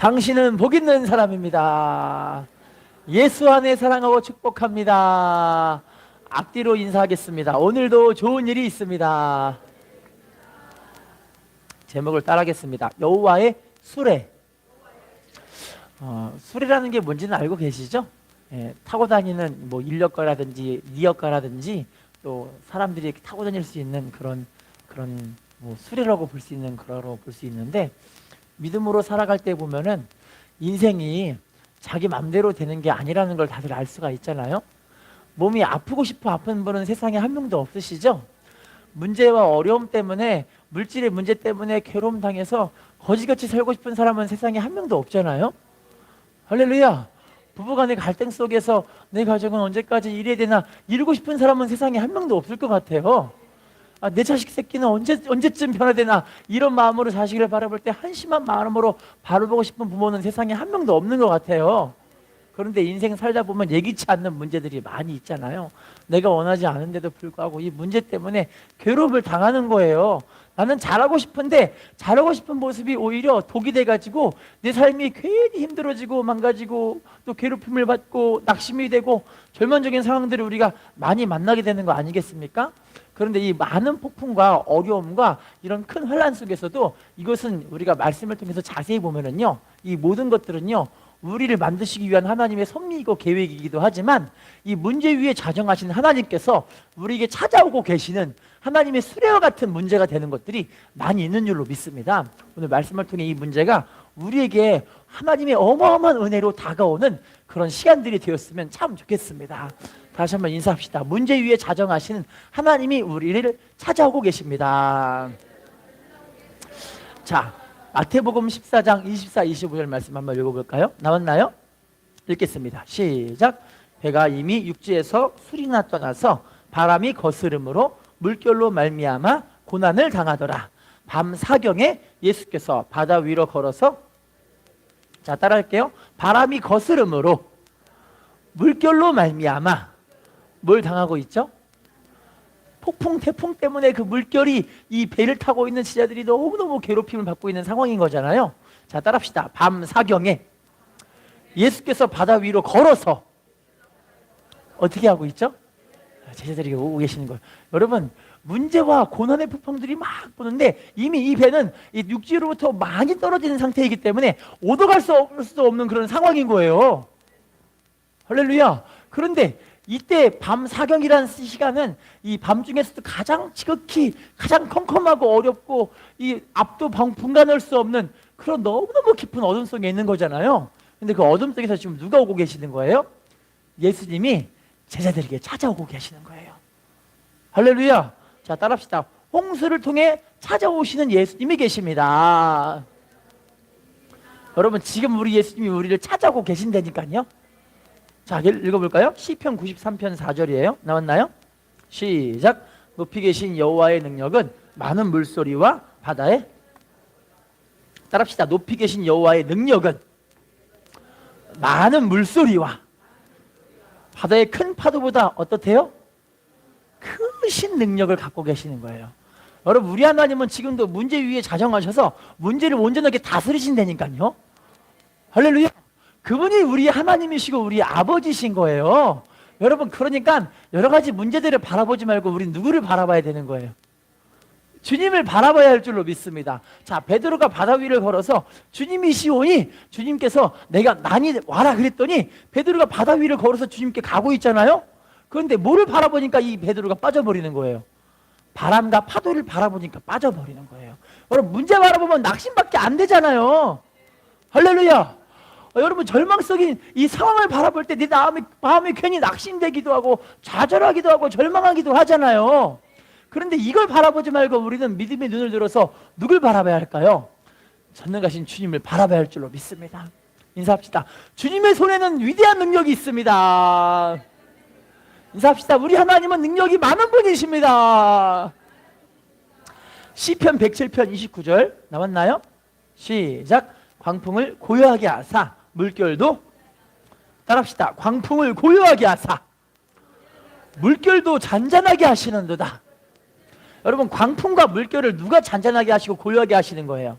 당신은 복 있는 사람입니다. 예수 안에 사랑하고 축복합니다. 앞뒤로 인사하겠습니다. 오늘도 좋은 일이 있습니다. 제목을 따라하겠습니다. 여호와의 수레. 수레라는 게 뭔지는 알고 계시죠? 타고 다니는 뭐 인력거라든지 리어거라든지 또 사람들이 타고 다닐 수 있는 그런 뭐 수레라고 볼 수 있는 그러로 볼 수 있는데, 믿음으로 살아갈 때 보면은 인생이 자기 맘대로 되는 게 아니라는 걸 다들 알 수가 있잖아요. 몸이 아프고 싶어 아픈 분은 세상에 한 명도 없으시죠? 문제와 어려움 때문에, 물질의 문제 때문에 괴로움 당해서 거지같이 살고 싶은 사람은 세상에 한 명도 없잖아요. 할렐루야. 부부간의 갈등 속에서 내 가정은 언제까지 이래야 되나 이러고 싶은 사람은 세상에 한 명도 없을 것 같아요. 내 자식 새끼는 언제쯤 변화되나 이런 마음으로 자식을 바라볼 때 한심한 마음으로 바라보고 싶은 부모는 세상에 한 명도 없는 것 같아요. 그런데 인생 살다 보면 예기치 않는 문제들이 많이 있잖아요. 내가 원하지 않은데도 불구하고 이 문제 때문에 괴롭을 당하는 거예요. 나는 잘하고 싶은데 잘하고 싶은 모습이 오히려 독이 돼가지고 내 삶이 괜히 힘들어지고 망가지고 또 괴롭힘을 받고 낙심이 되고 절망적인 상황들을 우리가 많이 만나게 되는 거 아니겠습니까? 그런데 이 많은 폭풍과 어려움과 이런 큰 환난 속에서도 이것은 우리가 말씀을 통해서 자세히 보면은요, 이 모든 것들은요 우리를 만드시기 위한 하나님의 섭리이고 계획이기도 하지만, 이 문제 위에 자정하신 하나님께서 우리에게 찾아오고 계시는 하나님의 수레와 같은 문제가 되는 것들이 많이 있는 줄로 믿습니다. 오늘 말씀을 통해 이 문제가 우리에게 하나님의 어마어마한 은혜로 다가오는 그런 시간들이 되었으면 참 좋겠습니다. 다시 한번 인사합시다. 문제 위에 자정하시는 하나님이 우리를 찾아오고 계십니다. 자, 마태복음 14장 24, 25절 말씀 한번 읽어볼까요? 나왔나요? 읽겠습니다. 시작. 배가 이미 육지에서 수리나 떠나서 바람이 거스름으로 물결로 말미암아 고난을 당하더라. 밤 사경에 예수께서 바다 위로 걸어서, 자 따라할게요. 바람이 거스름으로 물결로 말미암아 뭘 당하고 있죠? 폭풍, 태풍 때문에 그 물결이 이 배를 타고 있는 지자들이 너무너무 괴롭힘을 받고 있는 상황인 거잖아요. 자 따라합시다. 밤 사경에 예수께서 바다 위로 걸어서 어떻게 하고 있죠? 제자들이 오고 계시는 거예요. 여러분, 문제와 고난의 폭풍들이 막 부는데 이미 이 배는 이 육지로부터 많이 떨어지는 상태이기 때문에 오도갈 수 없는 그런 상황인 거예요. 할렐루야. 그런데 이때 밤 사경이라는 시간은 이 밤중에서도 가장 지극히 가장 컴컴하고 어렵고 이 앞도 분간할 수 없는 그런 너무너무 깊은 어둠 속에 있는 거잖아요. 근데 그 어둠 속에서 지금 누가 오고 계시는 거예요? 예수님이 제자들에게 찾아오고 계시는 거예요. 할렐루야. 자 따라합시다. 홍수를 통해 찾아오시는 예수님이 계십니다. 여러분, 지금 우리 예수님이 우리를 찾아오고 계신다니까요. 자 읽어볼까요? 시편 93편 4절이에요. 나왔나요? 시작. 높이 계신 여호와의 능력은 많은 물소리와 바다에, 따라합시다. 높이 계신 여호와의 능력은 많은 물소리와 바다의 큰 파도보다 어떻대요? 크신 능력을 갖고 계시는 거예요. 여러분, 우리 하나님은 지금도 문제 위에 자정하셔서 문제를 온전하게 다스리신다니까요. 할렐루야. 그분이 우리 하나님이시고 우리 아버지신 거예요. 여러분, 그러니까 여러 가지 문제들을 바라보지 말고 우리 누구를 바라봐야 되는 거예요? 주님을 바라봐야 할 줄로 믿습니다. 자, 베드로가 바다 위를 걸어서 주님이시오니, 주님께서 내가 나니 와라 그랬더니 베드로가 바다 위를 걸어서 주님께 가고 있잖아요. 그런데 뭐를 바라보니까 이 베드로가 빠져버리는 거예요? 바람과 파도를 바라보니까 빠져버리는 거예요. 여러분, 문제 바라보면 낙심밖에 안 되잖아요. 할렐루야. 여러분, 절망적인 이 상황을 바라볼 때 내 마음이 괜히 낙심되기도 하고 좌절하기도 하고 절망하기도 하잖아요. 그런데 이걸 바라보지 말고 우리는 믿음의 눈을 들어서 누굴 바라봐야 할까요? 전능하신 주님을 바라봐야 할 줄로 믿습니다. 인사합시다. 주님의 손에는 위대한 능력이 있습니다. 인사합시다. 우리 하나님은 능력이 많은 분이십니다. 시편 107편 29절 나왔나요? 시작. 광풍을 고요하게 하사 물결도, 따라합시다. 광풍을 고요하게 하사 물결도 잔잔하게 하시는도다. 여러분, 광풍과 물결을 누가 잔잔하게 하시고 고요하게 하시는 거예요?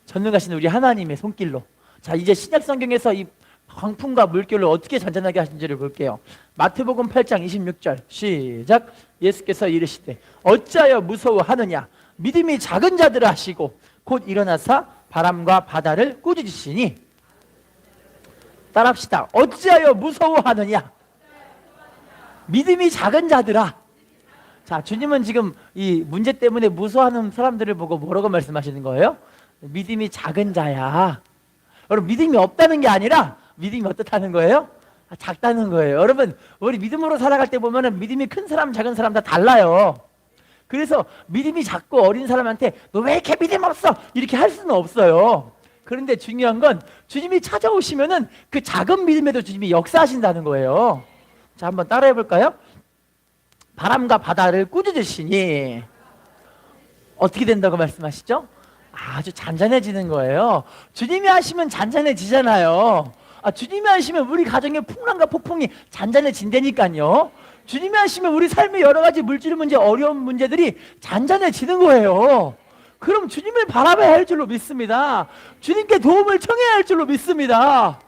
전능하신 우리 하나님의 손길로 자, 이제 신약 성경에서 이 광풍과 물결을 어떻게 잔잔하게 하신지를 볼게요. 마태복음 8장 26절 시작. 예수께서 이르시되 어찌하여 무서워하느냐 믿음이 작은 자들아 하시고 곧 일어나사 바람과 바다를 꾸짖으시니. 따라합시다. 어찌하여 무서워하느냐 믿음이 작은 자들아. 자, 주님은 지금 이 문제 때문에 무서워하는 사람들을 보고 뭐라고 말씀하시는 거예요? 믿음이 작은 자야. 여러분, 믿음이 없다는 게 아니라 믿음이 어떻다는 거예요? 작다는 거예요. 여러분, 우리 믿음으로 살아갈 때 보면은 믿음이 큰 사람 작은 사람 다 달라요. 그래서 믿음이 작고 어린 사람한테 너 왜 이렇게 믿음 없어? 이렇게 할 수는 없어요. 그런데 중요한 건 주님이 찾아오시면은 그 작은 믿음에도 주님이 역사하신다는 거예요. 자, 한번 따라해 볼까요? 바람과 바다를 꾸짖으시니 어떻게 된다고 말씀하시죠? 아주 잔잔해지는 거예요. 주님이 하시면 잔잔해지잖아요. 주님이 하시면 우리 가정의 풍랑과 폭풍이 잔잔해진다니까요. 주님이 하시면 우리 삶의 여러 가지 물질 문제, 어려운 문제들이 잔잔해지는 거예요. 그럼 주님을 바라봐야 할 줄로 믿습니다. 주님께 도움을 청해야 할 줄로 믿습니다.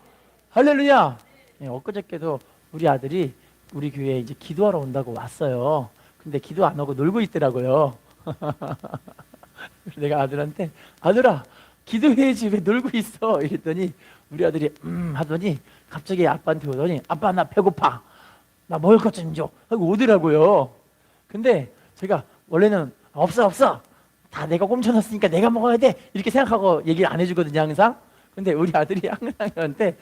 할렐루야. 네, 엊그저께도 우리 아들이 우리 교회에 이제 기도하러 온다고 왔어요. 근데 기도 안 하고 놀고 있더라고요. 내가 아들한테 아들아 기도해야지 왜 놀고 있어 이랬더니 우리 아들이 하더니 갑자기 아빠한테 오더니 아빠 나 배고파 나 먹을 것 좀 줘 하고 오더라고요. 근데 제가 원래는 없어 다 내가 꼼쳐놨으니까 내가 먹어야 돼 이렇게 생각하고 얘기를 안 해주거든요 항상. 근데 우리 아들이 항상 저한테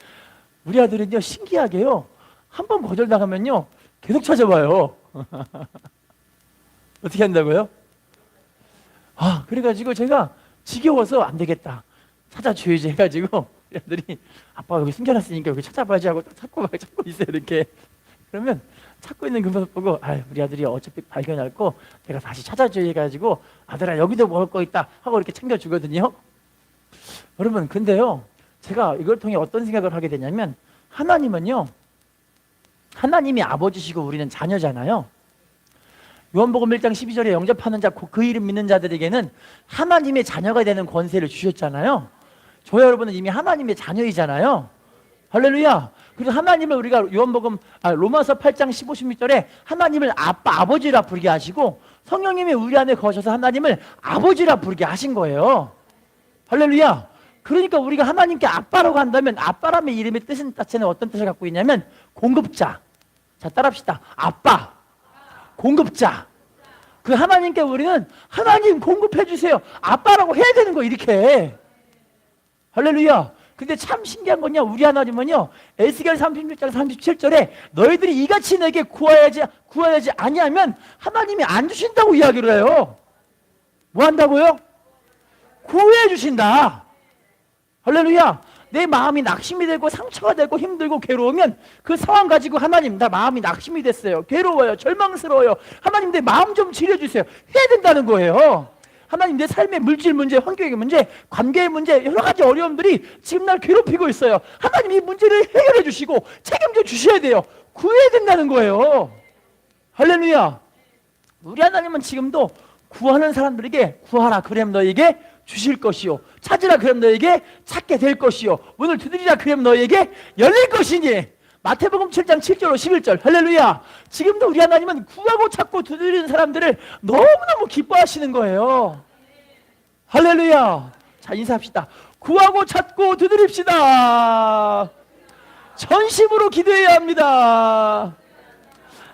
우리 아들은요 신기하게요 한 번 거절당하면요 계속 찾아와요. 어떻게 한다고요? 그래가지고 제가 지겨워서 안 되겠다 찾아줘야지 해가지고 우리 아들이 아빠 여기 숨겨놨으니까 여기 찾아봐야지 하고 찾고 있어요 이렇게. 그러면 찾고 있는 그 모습 보고 우리 아들이 어차피 발견할 거 내가 다시 찾아줘야 해가지고 아들아 여기도 먹을 거 있다 하고 이렇게 챙겨주거든요. 여러분 근데요 제가 이걸 통해 어떤 생각을 하게 되냐면 하나님은요 하나님이 아버지시고 우리는 자녀잖아요. 요한복음 1장 12절에 영접하는 자 그 이름 믿는 자들에게는 하나님의 자녀가 되는 권세를 주셨잖아요. 저와 여러분은 이미 하나님의 자녀이잖아요. 할렐루야. 그래서 하나님을 우리가 로마서 8장 15, 16절에 하나님을 아버지라 부르게 하시고 성령님이 우리 안에 거셔서 하나님을 아버지라 부르게 하신 거예요. 할렐루야. 그러니까 우리가 하나님께 아빠라고 한다면 아빠라는 이름의 뜻은 자체는 어떤 뜻을 갖고 있냐면 공급자. 자, 따라합시다. 아빠, 공급자. 그 하나님께 우리는 하나님 공급해 주세요 아빠라고 해야 되는 거 이렇게. 할렐루야. 근데 참 신기한 건요 우리 하나님은요 에스겔 36장 37절에 너희들이 이같이 내게 구하여야지 아니하면 하나님이 안 주신다고 이야기를 해요. 뭐 한다고요? 구해 주신다. 할렐루야. 내 마음이 낙심이 되고 상처가 되고 힘들고 괴로우면 그 상황 가지고 하나님 나 마음이 낙심이 됐어요 괴로워요 절망스러워요 하나님 내 마음 좀 치료해주세요 해야 된다는 거예요. 하나님 내 삶의 물질 문제, 환경의 문제, 관계의 문제 여러 가지 어려움들이 지금 날 괴롭히고 있어요. 하나님 이 문제를 해결해 주시고 책임져 주셔야 돼요. 구해야 된다는 거예요. 할렐루야. 우리 하나님은 지금도 구하는 사람들에게 구하라 그럼 너에게 주실 것이요 찾으라 그럼 너에게 찾게 될 것이요 문을 두드리라 그럼 너에게 열릴 것이니. 마태복음 7장 7절 11절 할렐루야. 지금도 우리 하나님은 구하고 찾고 두드리는 사람들을 너무너무 기뻐하시는 거예요. 할렐루야. 자 인사합시다. 구하고 찾고 두드립시다. 전심으로 기도해야 합니다.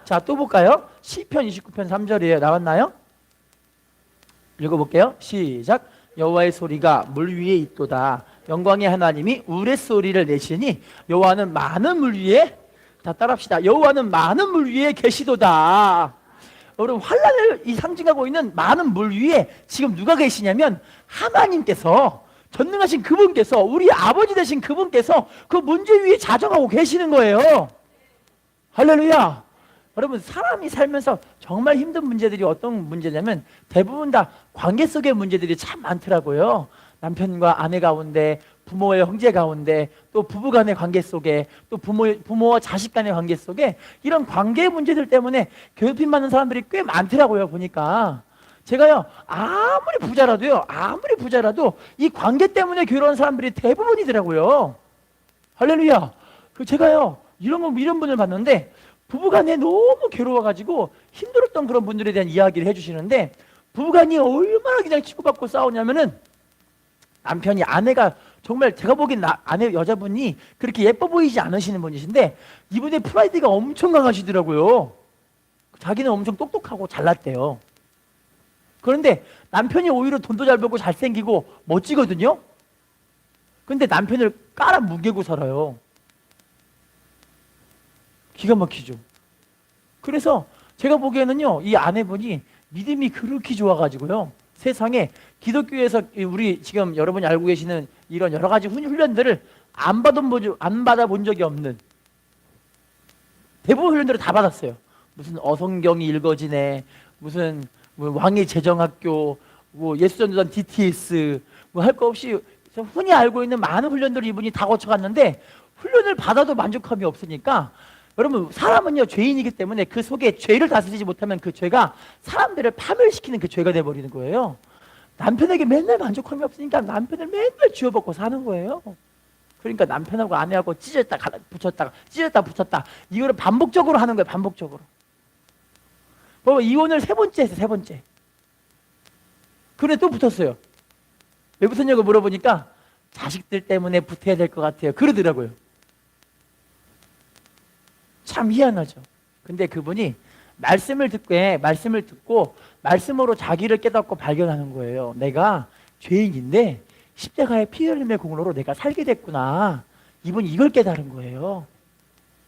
자 또 볼까요? 시편 29편 3절이에요. 나왔나요? 읽어볼게요. 시작. 여호와의 소리가 물 위에 있도다. 영광의 하나님이 우레소리를 내시니 여호와는 많은 물 위에 다 따라합시다. 여호와는 많은 물 위에 계시도다. 여러분 환란을 상징하고 있는 많은 물 위에 지금 누가 계시냐면 하나님께서 전능하신 그분께서 우리 아버지 되신 그분께서 그 문제 위에 자정하고 계시는 거예요. 할렐루야. 여러분 사람이 살면서 정말 힘든 문제들이 어떤 문제냐면 대부분 다 관계 속의 문제들이 참 많더라고요. 남편과 아내 가운데, 부모와 형제 가운데, 또 부부 간의 관계 속에, 또 부모와 자식 간의 관계 속에 이런 관계 문제들 때문에 괴롭힘 받는 사람들이 꽤 많더라고요 보니까. 제가요, 아무리 부자라도 이 관계 때문에 괴로운 사람들이 대부분이더라고요. 할렐루야. 제가요, 이런 분을 봤는데, 부부간에 너무 괴로워가지고 힘들었던 그런 분들에 대한 이야기를 해주시는데, 부부간이 얼마나 그냥 치고받고 싸우냐면은, 남편이 아내가 정말 제가 보기엔 아내 여자분이 그렇게 예뻐 보이지 않으시는 분이신데, 이분의 프라이드가 엄청 강하시더라고요. 자기는 엄청 똑똑하고 잘났대요. 그런데 남편이 오히려 돈도 잘 벌고 잘생기고 멋지거든요. 근데 남편을 깔아 뭉개고 살아요. 기가 막히죠. 그래서 제가 보기에는요, 이 아내분이 믿음이 그렇게 좋아가지고요, 세상에 기독교에서 우리 지금 여러분이 알고 계시는 이런 여러 가지 훈련들을 안 받아본 적이 없는, 대부분 훈련들을 다 받았어요. 무슨 어성경이 읽어지네, 무슨 뭐 왕의 재정학교, 뭐 예수전도단 DTS, 뭐 할 거 없이 흔히 알고 있는 많은 훈련들을 이분이 다 거쳐갔는데, 훈련을 받아도 만족함이 없으니까, 여러분 사람은요 죄인이기 때문에 그 속에 죄를 다스리지 못하면 그 죄가 사람들을 파멸시키는 그 죄가 돼버리는 거예요. 남편에게 맨날 만족함이 없으니까 남편을 맨날 쥐어벗고 사는 거예요. 그러니까 남편하고 아내하고 찢었다 붙였다 찢었다 붙였다, 이거를 반복적으로 하는 거예요. 반복적으로. 이혼을 3번째 했어요. 3번째. 그런데 또 붙었어요. 왜 붙었냐고 물어보니까 자식들 때문에 붙어야 될 것 같아요, 그러더라고요. 참 희한하죠. 근데 그분이 말씀을 듣고 말씀으로 자기를 깨닫고 발견하는 거예요. 내가 죄인인데 십자가의 피 흘림의 공로로 내가 살게 됐구나. 이분이 이걸 깨달은 거예요.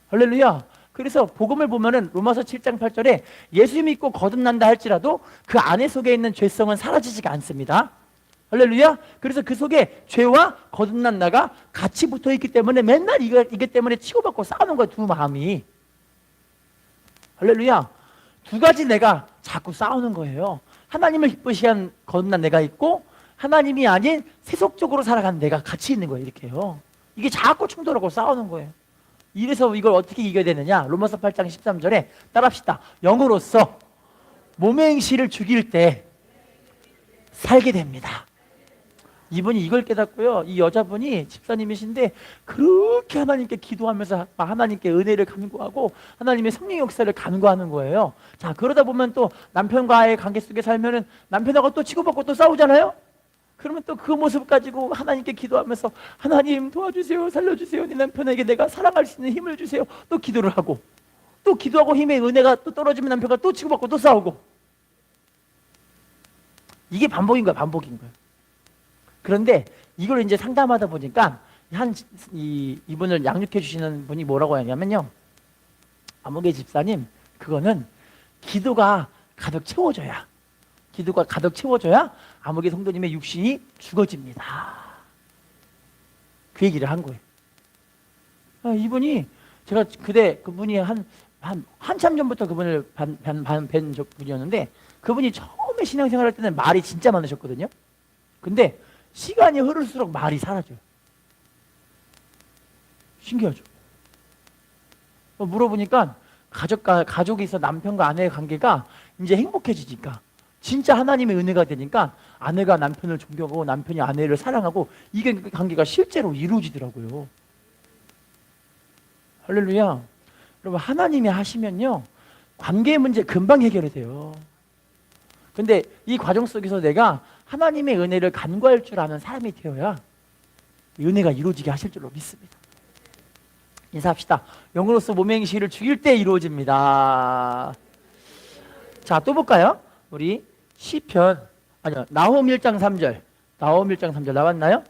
할렐루야. 그래서 복음을 보면은 로마서 7장 8절에 예수 믿고 거듭난다 할지라도 그 안에 속에 있는 죄성은 사라지지가 않습니다. 할렐루야. 그래서 그 속에 죄와 거듭난다가 같이 붙어있기 때문에 맨날 이게 때문에 치고받고 싸우는 거야, 두 마음이. 할렐루야. 두 가지 내가 자꾸 싸우는 거예요. 하나님을 기쁘시게 한 거듭난 내가 있고, 하나님이 아닌 세속적으로 살아가는 내가 같이 있는 거예요. 이렇게요. 이게 자꾸 충돌하고 싸우는 거예요. 이래서 이걸 어떻게 이겨야 되느냐? 로마서 8장 13절에 따라합시다. 영으로서 몸의 행실을 죽일 때 살게 됩니다. 이분이 이걸 깨닫고요, 이 여자분이 집사님이신데 그렇게 하나님께 기도하면서 하나님께 은혜를 간구하고 하나님의 성령 역사를 간구하는 거예요. 자, 그러다 보면 또 남편과의 관계 속에 살면은 남편하고 또 치고받고 또 싸우잖아요. 그러면 또 그 모습 가지고 하나님께 기도하면서 하나님 도와주세요, 살려주세요, 내 남편에게 내가 사랑할 수 있는 힘을 주세요. 또 기도를 하고, 또 기도하고 힘의 은혜가 또 떨어지면 남편과 또 치고받고 또 싸우고. 이게 반복인 거야, 반복인 거야. 그런데 이걸 이제 상담하다 보니까 이분을 양육해 주시는 분이 뭐라고 하냐면요, 아무개 집사님, 그거는 기도가 가득 채워져야 아무개 성도님의 육신이 죽어집니다. 그 얘기를 한 거예요. 이분이, 제가 그분이 한참 전부터 그분을 뵌 분이었는데, 그분이 처음에 신앙생활 할 때는 말이 진짜 많으셨거든요. 근데 시간이 흐를수록 말이 사라져요. 신기하죠? 물어보니까 가족이 있어 남편과 아내의 관계가 이제 행복해지니까, 진짜 하나님의 은혜가 되니까 아내가 남편을 존경하고 남편이 아내를 사랑하고, 이게 관계가 실제로 이루어지더라고요. 할렐루야. 여러분, 하나님이 하시면요, 관계의 문제 금방 해결이 돼요. 근데 이 과정 속에서 내가 하나님의 은혜를 간구할 줄 아는 사람이 되어야 은혜가 이루어지게 하실 줄로 믿습니다. 인사합시다. 영으로서 몸의 행실을 죽일 때 이루어집니다. 자, 또 볼까요? 우리 나홈 1장 3절. 나홈 1장 3절 나왔나요?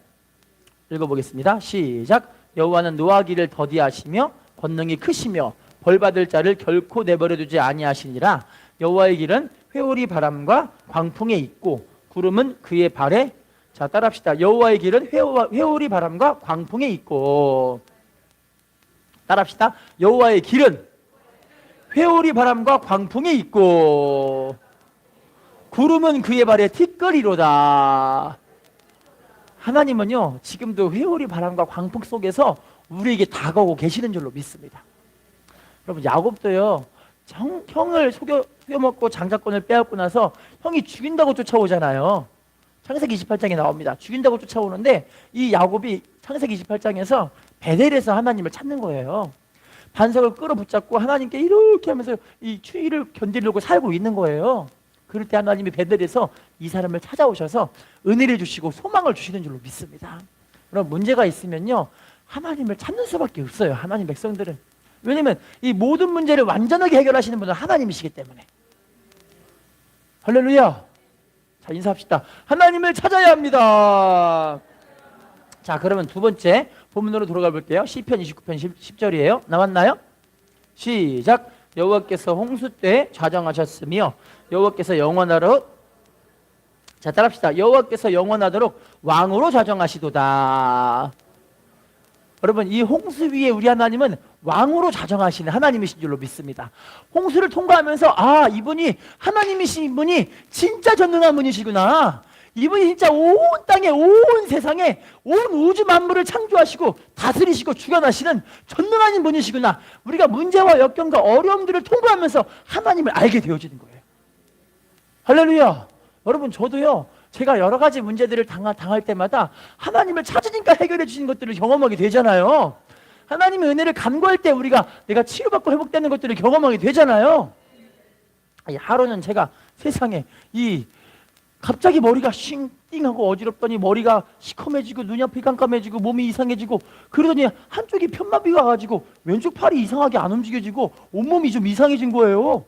읽어보겠습니다. 시작. 여호와는 노하기를 더디하시며 권능이 크시며 벌받을 자를 결코 내버려두지 아니하시니라. 여호와의 길은 회오리 바람과 광풍에 있고 구름은 그의 발에. 자, 따라합시다. 여호와의 길은 회오리 바람과 광풍에 있고. 따라합시다. 여호와의 길은 회오리 바람과 광풍에 있고 구름은 그의 발에 티끌이로다. 하나님은요, 지금도 회오리 바람과 광풍 속에서 우리에게 다가오고 계시는 줄로 믿습니다. 여러분, 야곱도요, 형을 휘어먹고 장자권을 빼앗고 나서 형이 죽인다고 쫓아오잖아요. 창세기 28장에 나옵니다. 죽인다고 쫓아오는데 이 야곱이 창세기 28장에서 베델에서 하나님을 찾는 거예요. 반석을 끌어붙잡고 하나님께 이렇게 하면서 이 추위를 견디려고 살고 있는 거예요. 그럴 때 하나님이 베델에서 이 사람을 찾아오셔서 은혜를 주시고 소망을 주시는 줄로 믿습니다. 그럼 문제가 있으면요, 하나님을 찾는 수밖에 없어요. 하나님 백성들은. 왜냐면 이 모든 문제를 완전하게 해결하시는 분은 하나님이시기 때문에. 할렐루야. 자, 인사합시다. 하나님을 찾아야 합니다. 자, 그러면 두 번째 본문으로 돌아가 볼게요. 시편 29편 10절이에요. 나왔나요? 시작. 여호와께서 홍수 때 좌정하셨으며 여호와께서 영원하도록, 자, 따라합시다. 여호와께서 영원하도록 왕으로 좌정하시도다. 여러분, 이 홍수 위에 우리 하나님은 왕으로 좌정하시는 하나님이신 줄로 믿습니다. 홍수를 통과하면서 아, 이분이 하나님이신 분이 진짜 전능한 분이시구나. 이분이 진짜 온 땅에, 온 세상에, 온 우주 만물을 창조하시고 다스리시고 주관하시는 전능하신 분이시구나. 우리가 문제와 역경과 어려움들을 통과하면서 하나님을 알게 되어지는 거예요. 할렐루야. 여러분, 저도요, 제가 여러 가지 문제들을 당할 때마다 하나님을 찾으니까 해결해 주시는 것들을 경험하게 되잖아요. 하나님의 은혜를 간구할 때 우리가 내가 치료받고 회복되는 것들을 경험하게 되잖아요. 하루는 제가 세상에 갑자기 머리가 띵하고 어지럽더니 머리가 시커매지고 눈이 앞이 깜깜해지고 몸이 이상해지고 그러더니 한쪽이 편마비가 와가지고 왼쪽 팔이 이상하게 안 움직여지고 온몸이 좀 이상해진 거예요.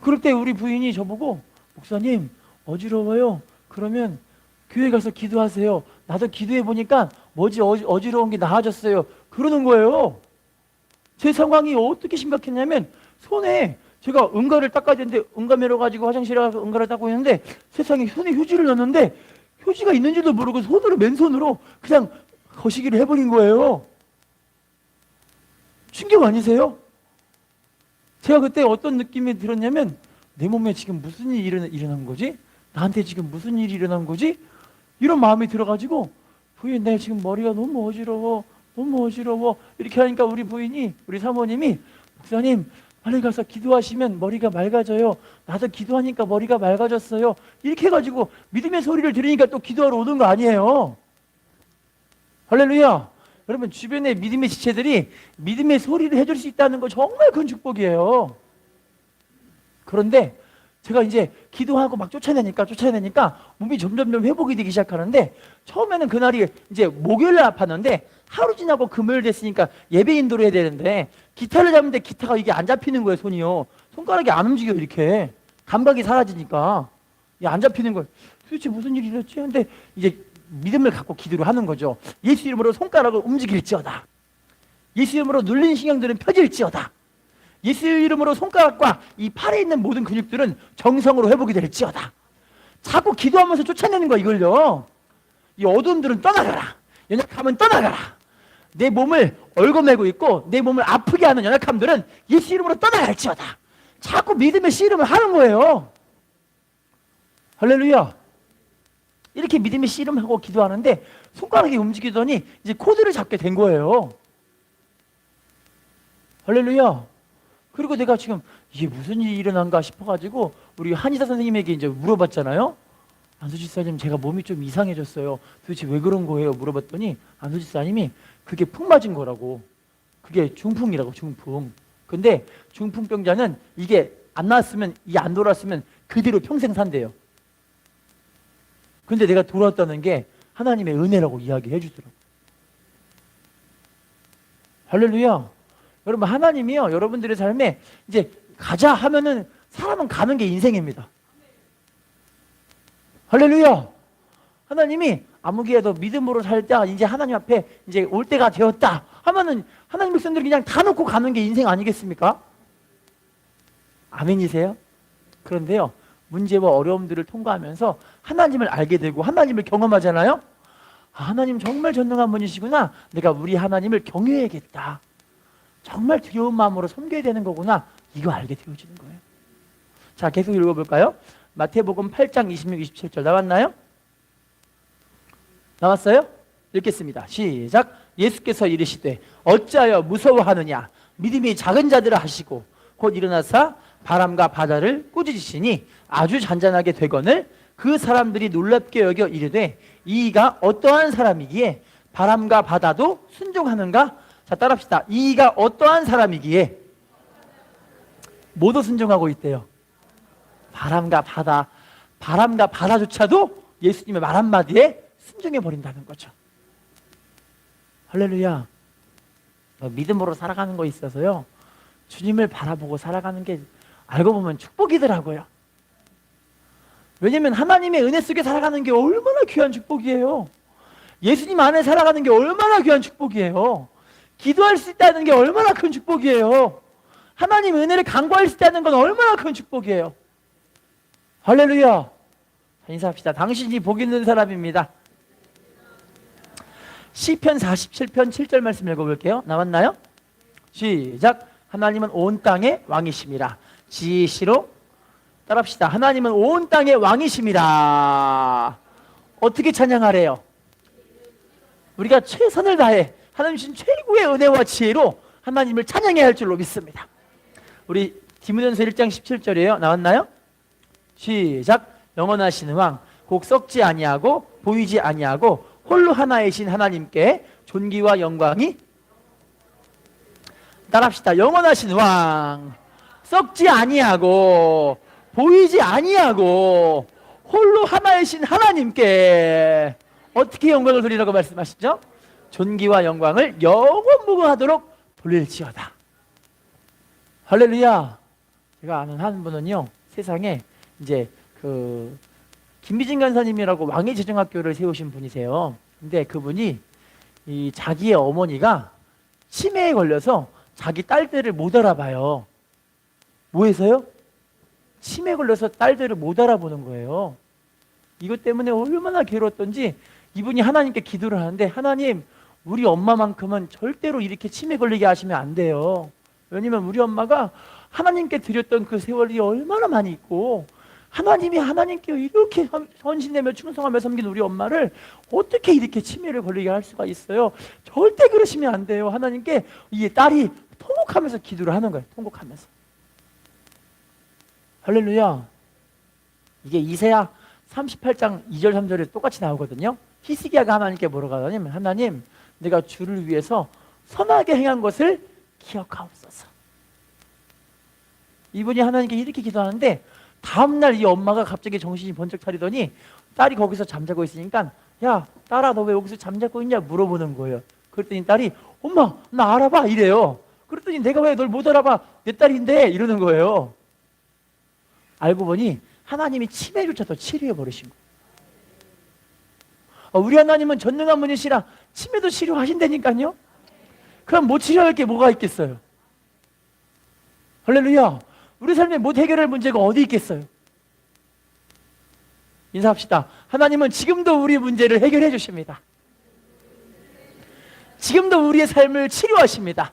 그럴 때 우리 부인이 저보고 목사님 어지러워요. 그러면 교회 가서 기도하세요. 나도 기도해 보니까 어지러운 게 나아졌어요. 그러는 거예요. 제 상황이 어떻게 심각했냐면 손에 제가 응가를 닦아야 되는데 응가매로 가지고 화장실에 가서 응가를 닦고 있는데 세상에 손에 휴지를 넣었는데 휴지가 있는지도 모르고 맨손으로 그냥 거시기를 해버린 거예요. 충격 아니세요? 제가 그때 어떤 느낌이 들었냐면 내 몸에 지금 무슨 일이 일어난 거지? 나한테 지금 무슨 일이 일어난 거지? 이런 마음이 들어가지고 부인, 내 지금 머리가 너무 어지러워 이렇게 하니까 우리 사모님이 목사님 빨리 가서 기도하시면 머리가 맑아져요. 나도 기도하니까 머리가 맑아졌어요. 이렇게 해가지고 믿음의 소리를 들으니까 또 기도하러 오는 거 아니에요. 할렐루야. 여러분, 주변에 믿음의 지체들이 믿음의 소리를 해줄 수 있다는 거 정말 큰 축복이에요. 그런데 제가 이제 기도하고 막 쫓아내니까 몸이 점점 회복이 되기 시작하는데 처음에는 그날이 이제 목요일날 아팠는데 하루 지나고 금요일 됐으니까 예배 인도를 해야 되는데 기타를 잡는데 기타가 이게 안 잡히는 거예요. 손이요. 손가락이 안 움직여요. 이렇게 감각이 사라지니까 안 잡히는 거예요. 도대체 무슨 일이 있었지? 근데 이제 믿음을 갖고 기도를 하는 거죠. 예수 이름으로 손가락을 움직일지어다. 예수 이름으로 눌린 신경들은 펴질지어다. 예수 이름으로 손가락과 이 팔에 있는 모든 근육들은 정성으로 회복이 될지어다. 자꾸 기도하면서 쫓아내는 거야. 이걸요. 이 어두움들은 떠나가라. 연약함은 떠나가라. 내 몸을 얽어매고 있고 내 몸을 아프게 하는 연약함들은 예수 이름으로 떠나갈지어다. 자꾸 믿음의 씨름을 하는 거예요. 할렐루야. 이렇게 믿음의 씨름하고 기도하는데 손가락이 움직이더니 이제 코드를 잡게 된 거예요. 할렐루야. 그리고 내가 지금 이게 무슨 일이 일어난가 싶어가지고 우리 한의사 선생님에게 이제 물어봤잖아요. 안수지사님, 제가 몸이 좀 이상해졌어요. 도대체 왜 그런 거예요? 물어봤더니 안수지사님이 그게 풍 맞은 거라고. 그게 중풍이라고, 중풍. 근데 중풍병자는 이게 안 나았으면, 이게 안 돌아왔으면 그대로 평생 산대요. 근데 내가 돌아왔다는 게 하나님의 은혜라고 이야기해 주더라고요. 할렐루야. 여러분, 하나님이요, 여러분들의 삶에 이제 가자 하면은 사람은 가는 게 인생입니다. 할렐루야. 하나님이 아무개도 믿음으로 살 때 이제 하나님 앞에 이제 올 때가 되었다 하면은 하나님 백성들이 그냥 다 놓고 가는 게 인생 아니겠습니까? 아멘이세요? 그런데요, 문제와 어려움들을 통과하면서 하나님을 알게 되고 하나님을 경험하잖아요. 아, 하나님 정말 전능한 분이시구나. 내가 우리 하나님을 경외해야겠다. 정말 두려운 마음으로 섬겨야 되는 거구나. 이거 알게 되어지는 거예요. 자, 계속 읽어볼까요? 마태복음 8장 26, 27절 나왔나요? 나왔어요? 읽겠습니다. 시작. 예수께서 이르시되 어찌하여 무서워하느냐? 믿음이 작은 자들아 하시고 곧 일어나사 바람과 바다를 꾸짖으시니 아주 잔잔하게 되거늘 그 사람들이 놀랍게 여겨 이르되 이가 어떠한 사람이기에 바람과 바다도 순종하는가? 자, 따라합시다. 이가 어떠한 사람이기에 모두 순종하고 있대요. 바람과 바다조차도 예수님의 말 한마디에 순종해 버린다는 거죠. 할렐루야. 믿음으로 살아가는 거 있어서요, 주님을 바라보고 살아가는 게 알고 보면 축복이더라고요. 왜냐면 하나님의 은혜 속에 살아가는 게 얼마나 귀한 축복이에요. 예수님 안에 살아가는 게 얼마나 귀한 축복이에요. 기도할 수 있다는 게 얼마나 큰 축복이에요. 하나님 은혜를 간구할 수 있다는 건 얼마나 큰 축복이에요. 할렐루야. 인사합시다. 당신이 복 있는 사람입니다. 시편 47편 7절 말씀 읽어볼게요. 나왔나요? 시작. 하나님은 온 땅의 왕이심이라. 지시로 따라합시다. 하나님은 온 땅의 왕이심이라. 어떻게 찬양하래요? 우리가 최선을 다해 하나님 주신 최고의 은혜와 지혜로 하나님을 찬양해야 할 줄로 믿습니다. 우리 디모데전서 1장 17절이에요. 나왔나요? 시작. 영원하신 왕 곧 썩지 아니하고 보이지 아니하고 홀로 하나이신 하나님께 존귀와 영광이. 따라합시다. 영원하신 왕 썩지 아니하고 보이지 아니하고 홀로 하나이신 하나님께 어떻게 영광을 돌리라고 말씀하시죠? 존귀와 영광을 영원무궁하도록 돌릴지어다. 할렐루야. 제가 아는 한 분은요, 세상에 이제 김미진 간사님이라고 왕의 재정학교를 세우신 분이세요. 근데 그분이 자기의 어머니가 치매에 걸려서 자기 딸들을 못 알아봐요. 뭐해서요? 치매에 걸려서 딸들을 못 알아보는 거예요. 이것 때문에 얼마나 괴로웠던지 이분이 하나님께 기도를 하는데, 하나님, 우리 엄마만큼은 절대로 이렇게 치매 걸리게 하시면 안 돼요. 왜냐면 우리 엄마가 하나님께 드렸던 그 세월이 얼마나 많이 있고, 하나님이 하나님께 이렇게 헌신되며 충성하며 섬긴 우리 엄마를 어떻게 이렇게 치매를 걸리게 할 수가 있어요? 절대 그러시면 안 돼요. 하나님께 이 딸이 통곡하면서 기도를 하는 거예요. 통곡하면서. 할렐루야. 이게 이사야 38장 2절 3절에 똑같이 나오거든요. 히스기야가 하나님께 뭐라고 하냐면, 하나님, 내가 주를 위해서 선하게 행한 것을 기억하옵소서. 이분이 하나님께 이렇게 기도하는데, 다음날 이 엄마가 갑자기 정신이 번쩍 차리더니 딸이 거기서 잠자고 있으니까, 야, 딸아, 너 왜 여기서 잠자고 있냐 물어보는 거예요. 그랬더니 딸이, 엄마, 나 알아봐 이래요. 그랬더니 내가 왜 널 못 알아봐, 내 딸인데, 이러는 거예요. 알고 보니 하나님이 치매조차도 치료해 버리신 거예요. 우리 하나님은 전능한 분이시라 치매도 치료하신다니까요. 그럼 못 치료할 게 뭐가 있겠어요? 할렐루야. 우리 삶에 못 해결할 문제가 어디 있겠어요? 인사합시다. 하나님은 지금도 우리 문제를 해결해 주십니다. 지금도 우리의 삶을 치료하십니다.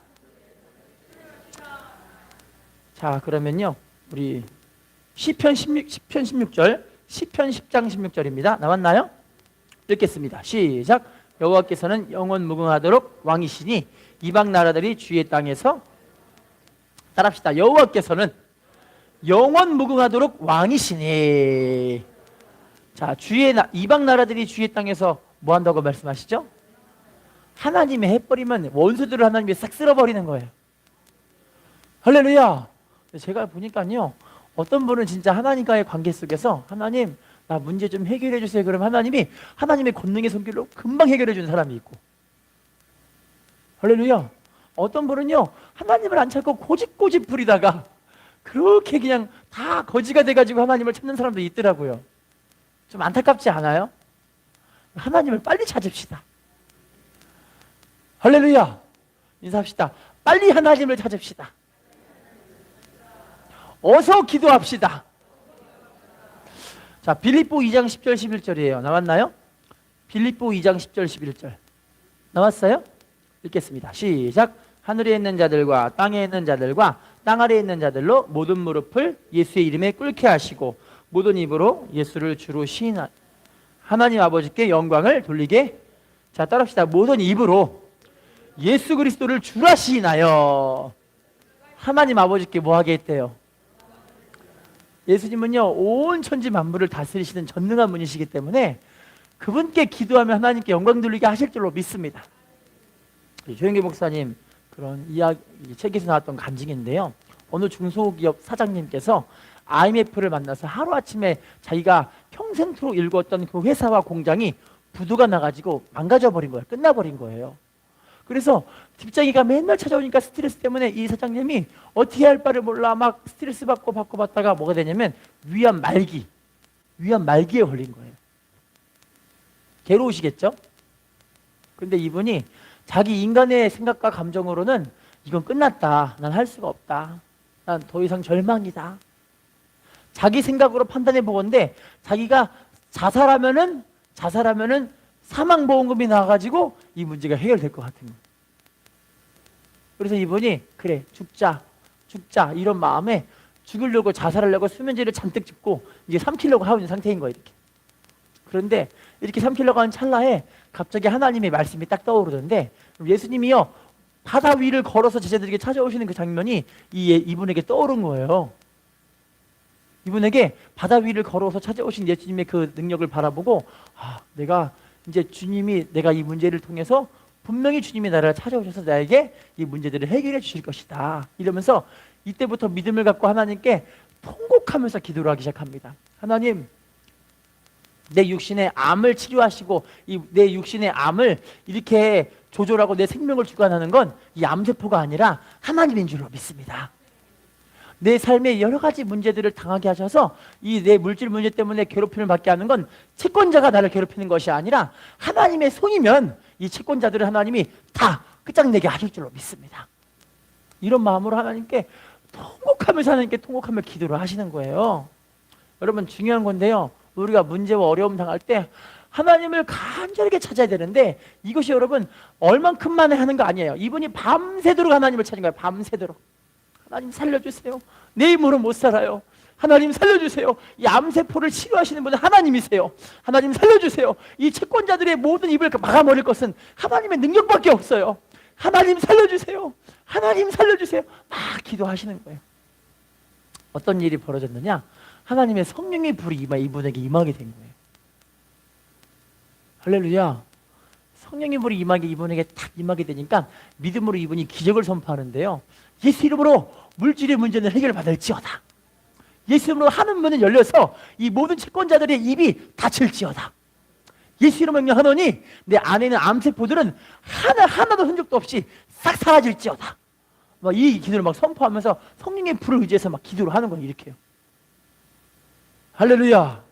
자, 그러면요, 우리 시편 16절, 시편 10장 16절입니다. 나왔나요? 읽겠습니다. 시작. 여호와께서는 영원 무궁하도록 왕이시니 이방 나라들이 주의 땅에서. 따라합시다. 여호와께서는 영원 무궁하도록 왕이시니. 자, 이방 나라들이 주의 땅에서 뭐 한다고 말씀하시죠? 하나님이 해버리면 원수들을 하나님이 싹 쓸어버리는 거예요. 할렐루야. 제가 보니까요, 어떤 분은 진짜 하나님과의 관계 속에서, 하나님, 나 문제 좀 해결해 주세요. 그럼 하나님이 하나님의 권능의 손길로 금방 해결해 주는 사람이 있고, 할렐루야. 어떤 분은요, 하나님을 안 찾고 고집고집 부리다가 그렇게 그냥 다 거지가 돼가지고 하나님을 찾는 사람도 있더라고요. 좀 안타깝지 않아요? 하나님을 빨리 찾읍시다. 할렐루야. 인사합시다. 빨리 하나님을 찾읍시다. 어서 기도합시다. 자, 빌립보 2장 10절 11절이에요. 나왔나요? 빌립보 2장 10절 11절 나왔어요? 읽겠습니다. 시작. 하늘에 있는 자들과 땅에 있는 자들과 땅 아래에 있는 자들로 모든 무릎을 예수의 이름에 꿇게 하시고 모든 입으로 예수를 주로 시인하 하나님 아버지께 영광을 돌리게. 자, 따라합시다. 모든 입으로 예수 그리스도를 주라 시인하여. 하나님 아버지께 뭐 하게 했대요? 예수님은요, 온 천지 만물을 다스리시는 전능한 분이시기 때문에 그분께 기도하면 하나님께 영광 돌리게 하실 줄로 믿습니다. 조영기 목사님 그런 이야기 책에서 나왔던 간증인데요. 어느 중소기업 사장님께서 IMF를 만나서 하루아침에 자기가 평생토록 일구었던 그 회사와 공장이 부도가 나가지고 망가져 버린 거예요. 끝나버린 거예요. 그래서 뒷자기가 맨날 찾아오니까 스트레스 때문에 이 사장님이 어떻게 할 바를 몰라 막 스트레스 받다가 뭐가 되냐면 위암 말기에 걸린 거예요. 괴로우시겠죠? 근데 이분이 자기 인간의 생각과 감정으로는 이건 끝났다. 난 할 수가 없다. 난 더 이상 절망이다. 자기 생각으로 판단해 보건데 자기가 자살하면은 사망보험금이 나와가지고 이 문제가 해결될 것 같은 거예요. 그래서 이분이 그래 죽자 이런 마음에 죽으려고 자살하려고 수면제를 잔뜩 찍고 이제 삼키려고 하고 있는 상태인 거예요. 이렇게. 그런데 이렇게 삼키려고 하는 찰나에 갑자기 하나님의 말씀이 딱 떠오르던데 예수님이요 바다 위를 걸어서 제자들에게 찾아오시는 그 장면이 이분에게 떠오른 거예요. 이분에게 바다 위를 걸어서 찾아오신 예수님의 그 능력을 바라보고 내가 이제 내가 이 문제를 통해서 분명히 주님이 나를 찾아오셔서 나에게 이 문제들을 해결해 주실 것이다. 이러면서 이때부터 믿음을 갖고 하나님께 통곡하면서 기도를 하기 시작합니다. 하나님, 내 육신의 암을 치료하시고 내 육신의 암을 이렇게 조절하고 내 생명을 주관하는 건 이 암세포가 아니라 하나님인 줄로 믿습니다. 내 삶에 여러 가지 문제들을 당하게 하셔서 이 내 물질 문제 때문에 괴롭힘을 받게 하는 건 채권자가 나를 괴롭히는 것이 아니라 하나님의 손이면 이 채권자들을 하나님이 다 끝장내게 하실 줄로 믿습니다. 이런 마음으로 하나님께 통곡하며 기도를 하시는 거예요. 여러분 중요한 건데요. 우리가 문제와 어려움 당할 때 하나님을 간절하게 찾아야 되는데 이것이 여러분 얼만큼만에 하는 거 아니에요. 이분이 밤새도록 하나님을 찾은 거예요. 밤새도록. 하나님 살려주세요. 내 힘으로 못 살아요. 하나님 살려주세요. 이 암세포를 치료하시는 분은 하나님이세요. 하나님 살려주세요. 이 채권자들의 모든 입을 막아버릴 것은 하나님의 능력밖에 없어요. 하나님 살려주세요. 하나님 살려주세요. 막 기도하시는 거예요. 어떤 일이 벌어졌느냐? 하나님의 성령의 불이 이분에게 임하게 된 거예요. 할렐루야. 성령의 불이 이분에게 딱 임하게 되니까 믿음으로 이분이 기적을 선포하는데요. 예수 이름으로 물질의 문제는 해결받을지어다. 예수 이름으로 하는 문은 열려서 이 모든 채권자들의 입이 닫힐지어다. 예수 이름으로 명령하노니 내 안에 있는 암세포들은 하나도 흔적도 없이 싹 사라질지어다. 막 이 기도를 막 선포하면서 성령의 불을 의지해서 막 기도를 하는 거예요. 이렇게요. 할렐루야.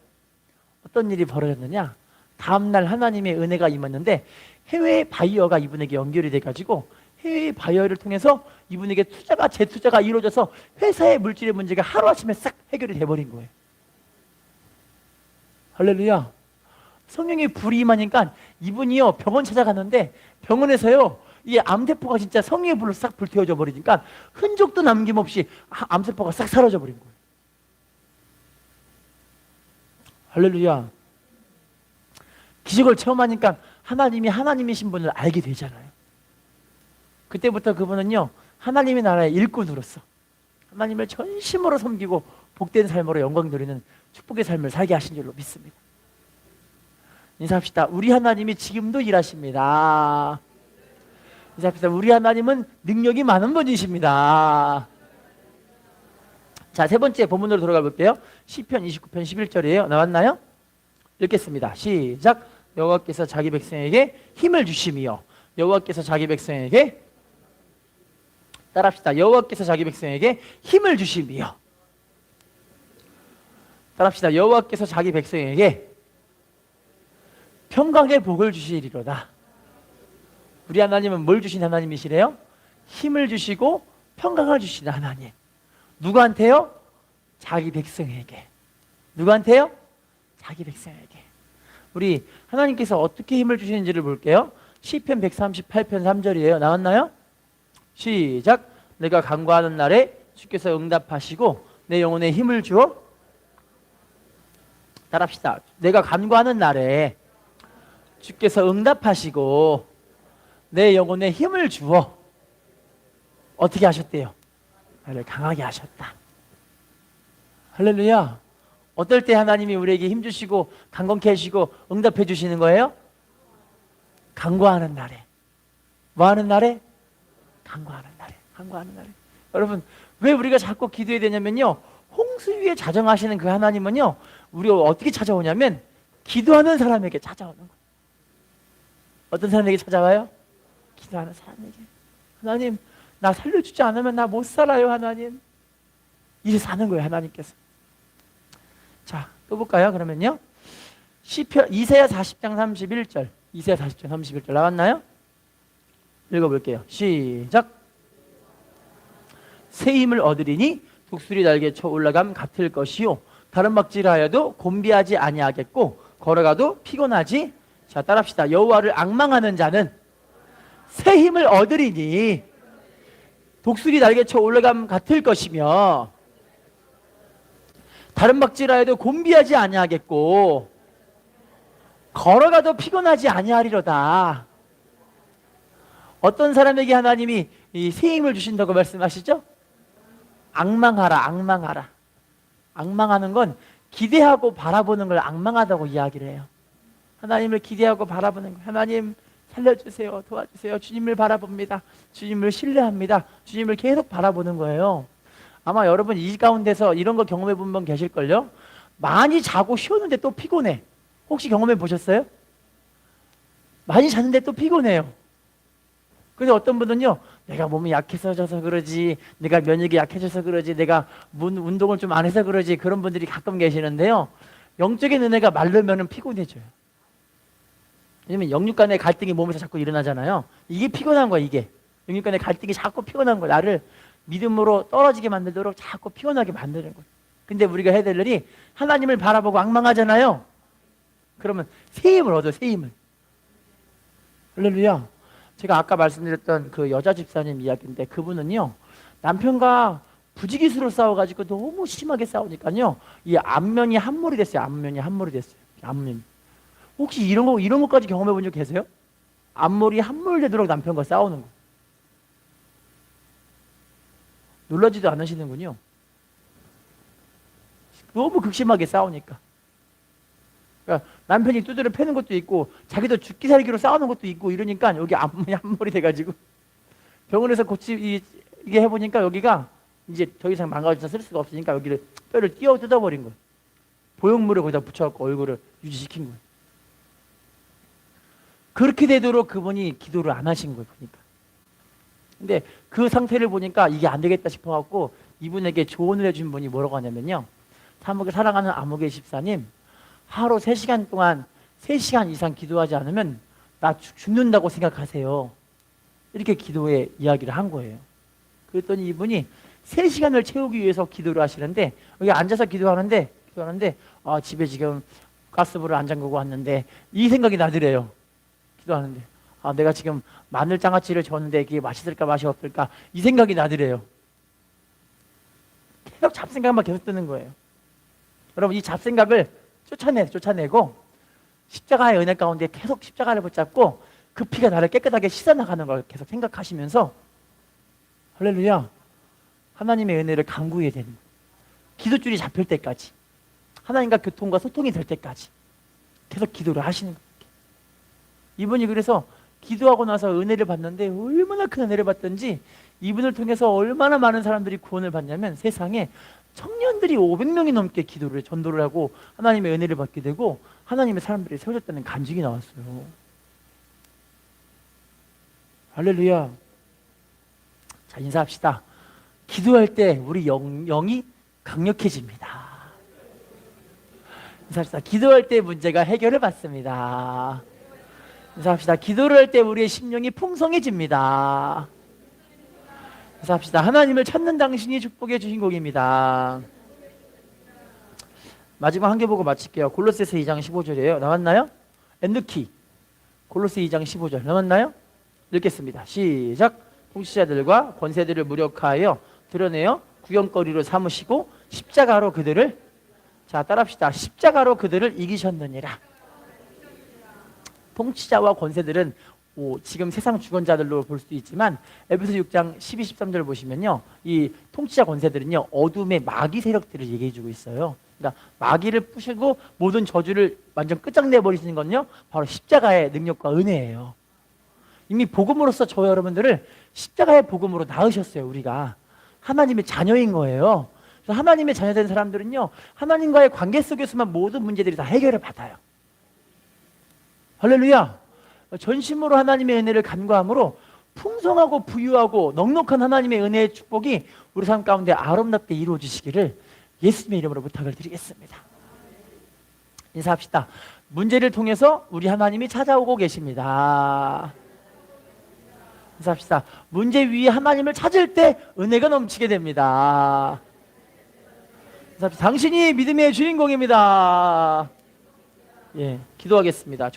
어떤 일이 벌어졌느냐? 다음날 하나님의 은혜가 임했는데 해외 바이어가 이분에게 연결이 돼가지고 해외 바이어를 통해서 이분에게 재투자가 이루어져서 회사의 물질의 문제가 하루아침에 싹 해결이 돼버린 거예요. 할렐루야. 성령의 불이 임하니까 이분이요 병원 찾아갔는데 병원에서요 이 암세포가 진짜 성령의 불로 싹 불태워져 버리니까 흔적도 남김없이 암세포가 싹 사라져 버린 거예요. 할렐루야. 기적을 체험하니까 하나님이 하나님이신 분을 알게 되잖아요. 그때부터 그분은요 하나님의 나라의 일꾼으로서 하나님을 전심으로 섬기고 복된 삶으로 영광 누리는 축복의 삶을 살게 하신 줄로 믿습니다. 인사합시다. 우리 하나님이 지금도 일하십니다. 인사합시다. 우리 하나님은 능력이 많은 분이십니다. 자, 세 번째 본문으로 돌아가 볼게요. 시편 29편 11절이에요. 나왔나요? 읽겠습니다. 시작. 여호와께서 자기 백성에게 힘을 주심이요. 여호와께서 자기 백성에게 따라합시다. 여호와께서 자기 백성에게 힘을 주심이요. 따라합시다. 여호와께서 자기 백성에게 평강의 복을 주시리로다. 우리 하나님은 뭘 주신 하나님이시래요? 힘을 주시고 평강을 주시는 하나님. 누구한테요? 자기 백성에게. 누구한테요? 자기 백성에게. 우리 하나님께서 어떻게 힘을 주시는지를 볼게요. 시편 138편 3절이에요. 나왔나요? 시작. 내가 간구하는 날에 주께서 응답하시고 내 영혼에 힘을 주어. 따라합시다. 내가 간구하는 날에 주께서 응답하시고 내 영혼에 힘을 주어. 어떻게 하셨대요? 나를 강하게 하셨다. 할렐루야. 어떨 때 하나님이 우리에게 힘주시고 강건케 해주시고 응답해 주시는 거예요? 간구하는 날에. 뭐 하는 날에? 간구하는 날에. 간구하는 날에. 여러분, 왜 우리가 자꾸 기도해야 되냐면요, 홍수 위에 자정하시는 그 하나님은요, 우리가 어떻게 찾아오냐면 기도하는 사람에게 찾아오는 거예요. 어떤 사람에게 찾아와요? 기도하는 사람에게. 하나님, 나 살려주지 않으면 나 못 살아요, 하나님. 이래 사는 거예요, 하나님께서. 자, 또 볼까요? 그러면요, 이사야 40장 31절. 이사야 40장 31절 나왔나요? 읽어볼게요. 시작. 새 힘을 얻으리니 독수리 날개 쳐 올라감 같을 것이요, 다른 막질하여도 곤비하지 아니하겠고 걸어가도 피곤하지. 자, 따라합시다. 여호와를 앙망하는 자는 새 힘을 얻으리니 독수리 날개 쳐 올라감 같을 것이며 다른 막질하여도 곤비하지 아니하겠고 걸어가도 피곤하지 아니하리로다. 어떤 사람에게 하나님이 이 새 힘을 주신다고 말씀하시죠? 앙망하라, 앙망하라. 앙망하는 건 기대하고 바라보는 걸 앙망하다고 이야기를 해요. 하나님을 기대하고 바라보는 거. 하나님 살려주세요, 도와주세요. 주님을 바라봅니다. 주님을 신뢰합니다. 주님을 계속 바라보는 거예요. 아마 여러분 이 가운데서 이런 거 경험해 본 분 계실걸요? 많이 자고 쉬었는데 또 피곤해. 혹시 경험해 보셨어요? 많이 잤는데 또 피곤해요. 그래서 어떤 분은요, 내가 몸이 약해져서 그러지, 내가 면역이 약해져서 그러지, 내가 운동을 좀 안 해서 그러지, 그런 분들이 가끔 계시는데요, 영적인 은혜가 마르면 피곤해져요. 왜냐면 영육 간의 갈등이 몸에서 자꾸 일어나잖아요. 이게 피곤한 거야. 이게 영육 간의 갈등이 자꾸 피곤한 거야. 나를 믿음으로 떨어지게 만들도록 자꾸 피곤하게 만드는 거예요. 근데 우리가 해야 될 일이 하나님을 바라보고 앙망하잖아요. 그러면 새 힘을 얻어. 새 힘을. 할렐루야. 제가 아까 말씀드렸던 그 여자 집사님 이야기인데, 그분은요, 남편과 부지기수로 싸워가지고 너무 심하게 싸우니까요, 이 안면이 함몰이 됐어요. 안면이 함몰이 됐어요. 안면. 혹시 이런 것까지 경험해 본 적 계세요? 앞머리 함몰되도록 남편과 싸우는 거. 놀라지도 않으시는군요. 너무 극심하게 싸우니까. 그러니까 남편이 두드려 패는 것도 있고 자기도 죽기 살기로 싸우는 것도 있고 이러니까 여기 앞머리 함몰이 돼가지고 병원에서 이게 해보니까 여기가 이제 더 이상 망가져서 쓸 수가 없으니까 여기를 뼈를 뜯어버린 거예요. 보형물을 거기다 붙여갖고 얼굴을 유지시킨 거예요. 그렇게 되도록 그분이 기도를 안 하신 거예요. 보니까. 근데 그 상태를 보니까 이게 안 되겠다 싶어갖고 이분에게 조언을 해준 분이 뭐라고 하냐면요, 사랑하는 아무개 집사님, 하루 3시간 동안 3시간 이상 기도하지 않으면 나 죽는다고 생각하세요. 이렇게 기도의 이야기를 한 거예요. 그랬더니 이분이 3시간을 채우기 위해서 기도를 하시는데, 여기 앉아서 기도하는데 아, 집에 지금 가스불을 안 잠그고 왔는데 이 생각이 나더래요. 기도하는데, 아, 내가 지금 마늘 장아찌를 줬는데 그게 맛있을까 맛이 없을까 이 생각이 나더래요. 계속 잡생각만 계속 드는 거예요. 여러분, 이 잡생각을 쫓아내고 십자가의 은혜 가운데 계속 십자가를 붙잡고 그 피가 나를 깨끗하게 씻어나가는 걸 계속 생각하시면서, 할렐루야, 하나님의 은혜를 간구해야 되는 거예요. 기도줄이 잡힐 때까지, 하나님과 교통과 소통이 될 때까지 계속 기도를 하시는 거예요. 이분이 그래서 기도하고 나서 은혜를 받는데 얼마나 큰 은혜를 받던지, 이분을 통해서 얼마나 많은 사람들이 구원을 받냐면, 세상에 청년들이 500명이 넘게 전도를 하고 하나님의 은혜를 받게 되고 하나님의 사람들이 세워졌다는 간증이 나왔어요. 할렐루야. 자, 인사합시다. 기도할 때 우리 영이 강력해집니다. 인사합시다. 기도할 때 문제가 해결을 받습니다. 인사합시다. 기도를 할 때 우리의 심령이 풍성해집니다. 인사합시다. 하나님을 찾는 당신이 축복의 주인공입니다. 마지막 한 개 보고 마칠게요. 골로새서 2장 15절이에요. 나왔나요? 엔누키. 골로새 2장 15절 나왔나요? 읽겠습니다. 시작. 통치자들과 권세들을 무력하여 드러내어 구경거리로 삼으시고 십자가로 그들을, 자, 따라합시다. 십자가로 그들을 이기셨느니라. 통치자와 권세들은 지금 세상 주권자들로 볼 수도 있지만 에베소 6장 12, 13절 보시면요, 이 통치자 권세들은요 어둠의 마귀 세력들을 얘기해주고 있어요. 그러니까 마귀를 부시고 모든 저주를 완전 끝장내 버리시는 건요 바로 십자가의 능력과 은혜예요. 이미 복음으로써 저 여러분들을 십자가의 복음으로 낳으셨어요. 우리가 하나님의 자녀인 거예요. 그래서 하나님의 자녀된 사람들은요 하나님과의 관계 속에서만 모든 문제들이 다 해결을 받아요. 할렐루야. 전심으로 하나님의 은혜를 간구함으로 풍성하고 부유하고 넉넉한 하나님의 은혜의 축복이 우리 삶 가운데 아름답게 이루어지시기를 예수님의 이름으로 부탁을 드리겠습니다. 인사합시다. 문제를 통해서 우리 하나님이 찾아오고 계십니다. 인사합시다. 문제 위에 하나님을 찾을 때 은혜가 넘치게 됩니다. 인사합시다. 당신이 믿음의 주인공입니다. 예, 기도하겠습니다.